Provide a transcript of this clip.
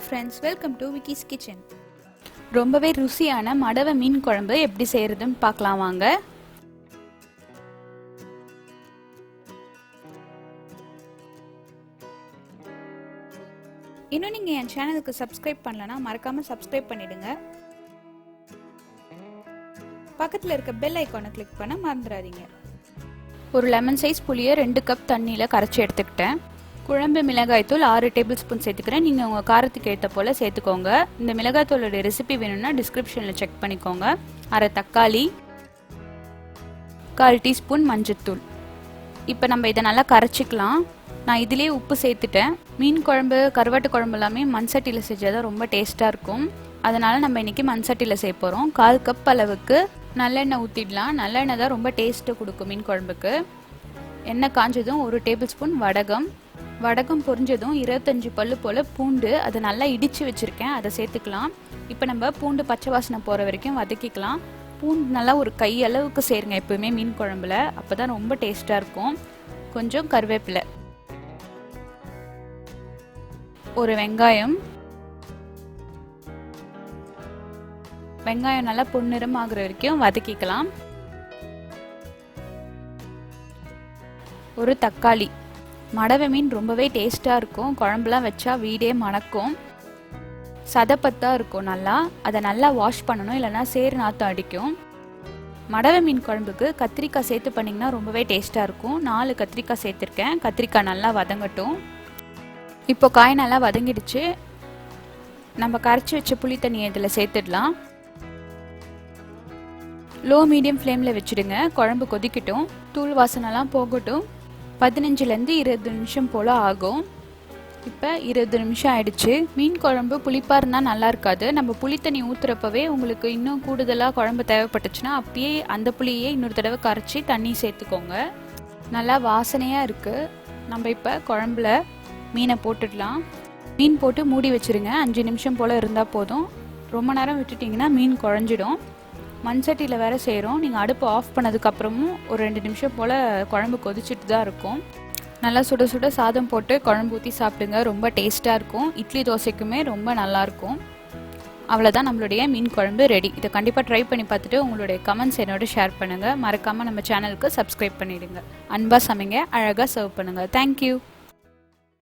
friends, welcome to Vicky's Kitchen. ரொம்பவே ருசியான மடவ மீன் குழம்பு எப்படி செய்யறதுன்னு பார்க்கலாம் வாங்க. இன்னும் நீங்க என் சேனலுக்கு சப்ஸ்கிரைப் பண்ணலனா மறக்காம சப்ஸ்கிரைப் பண்ணிடுங்க. பக்கத்துல இருக்க பெல் ஐகானை கிளிக் பண்ண மறந்துடாதீங்க. ஒரு லெமன் சைஸ் புளியை 2 கப் தண்ணியில கரைச்சி எடுத்துக்கிட்டேன். குழம்பு மிளகாய் தூள் 6 டேபிள் ஸ்பூன் சேர்த்துக்கிறேன். நீங்கள் உங்கள் காரத்துக்கு ஏற்ற போல் சேர்த்துக்கோங்க. இந்த மிளகாய் தூளோட ரெசிபி வேணும்னா டிஸ்கிரிப்ஷனில் செக் பண்ணிக்கோங்க. அரை தக்காளி, 1/4 டீஸ்பூன் மஞ்சத்தூள். இப்போ நம்ம இதை நல்லா கரைச்சிக்கலாம். நான் இதிலேயே உப்பு சேர்த்துட்டேன். மீன் குழம்பு, கருவாட்டு குழம்பு எல்லாமே மண் சட்டியில் செஞ்சால் தான் ரொம்ப டேஸ்ட்டாக இருக்கும். அதனால் நம்ம இன்றைக்கி மண் சட்டியில் செய்ய போகிறோம். 1/4 கப் அளவுக்கு நல்லெண்ணெய் ஊற்றிடலாம். நல்லெண்ணெய் தான் ரொம்ப டேஸ்ட்டு கொடுக்கும் மீன் குழம்புக்கு. எண்ணெய் காஞ்சதும் 1 டேபிள் ஸ்பூன் வடகம் பொரிஞ்சதும் 25 பல்லு போல் பூண்டு, அதை நல்லா இடித்து வச்சுருக்கேன், அதை சேர்த்துக்கலாம். இப்போ நம்ம பூண்டு பச்சை வாசனை போகிற வரைக்கும் வதக்கிக்கலாம். பூண்டு நல்லா ஒரு கை அளவுக்கு சேருங்க எப்போயுமே மீன் குழம்புல, அப்போ தான் ரொம்ப டேஸ்ட்டாக இருக்கும். கொஞ்சம் கருவேப்பிலை, ஒரு வெங்காயம் நல்லா பொன்னிறம் ஆகுற வரைக்கும் வதக்கிக்கலாம். ஒரு தக்காளி. மடவை மீன் ரொம்பவே டேஸ்ட்டாக இருக்கும். குழம்புலாம் வச்சா வீடே மணக்கும். சதப்பத்தாக இருக்கும். அதை நல்லா வாஷ் பண்ணணும், இல்லைனா சேறு நாற்றம் அடிக்கும். மடவை மீன் குழம்புக்கு கத்திரிக்காய் சேர்த்து பண்ணிங்கன்னா ரொம்பவே டேஸ்ட்டாக இருக்கும். 4 கத்திரிக்காய் சேர்த்துருக்கேன். கத்திரிக்காய் நல்லா வதங்கட்டும். இப்போ காய் நல்லா வதங்கிடுச்சு. நம்ம கரைச்சி வச்ச புளி தண்ணியை இதில் சேர்த்துடலாம். லோ மீடியம் ஃப்ளேமில் வச்சுடுங்க. குழம்பு கொதிக்கட்டும், தூள் வாசனைலாம் போகட்டும். 15லேருந்து 20 நிமிஷம் போல் ஆகும். இப்போ 20 நிமிஷம் ஆயிடுச்சு. மீன் குழம்பு புளிப்பாக இருந்தால் நல்லா இருக்காது. நம்ம புளி தண்ணி ஊற்றுறப்பவே உங்களுக்கு இன்னும் கூடுதலாக குழம்பு தேவைப்பட்டுச்சுன்னா அப்பயே அந்த புளியே இன்னொரு தடவை கரைச்சி தண்ணி சேர்த்துக்கோங்க. நல்லா வாசனையாக இருக்குது. நம்ம இப்போ குழம்புல மீனை போட்டுடலாம். மீன் போட்டு மூடி வச்சுருங்க. 5 நிமிஷம் போல் இருந்தால் போதும். ரொம்ப நேரம் விட்டுட்டிங்கன்னா மீன் குழஞ்சிடும். மண் சட்டியில் வேறு செய்கிறோம். நீங்கள் அடுப்பு ஆஃப் பண்ணதுக்கப்புறமும் ஒரு 2 நிமிஷம் போல் குழம்பு கொதிச்சுட்டு தான் இருக்கும். நல்லா சுட சுட சாதம் போட்டு குழம்பு ஊற்றி சாப்பிடுங்க. ரொம்ப டேஸ்ட்டாக இருக்கும். இட்லி தோசைக்குமே ரொம்ப நல்லாயிருக்கும். அவ்வளோதான், நம்மளுடைய மீன் குழம்பு ரெடி. இதை கண்டிப்பாக ட்ரை பண்ணி பார்த்துட்டு உங்களுடைய கமெண்ட்ஸ் என்னோட ஷேர் பண்ணுங்கள். மறக்காமல் நம்ம சேனலுக்கு சப்ஸ்கிரைப் பண்ணிவிடுங்க. அன்பாக சமைங்க, அழகாக சர்வ் பண்ணுங்கள். தேங்க்யூ.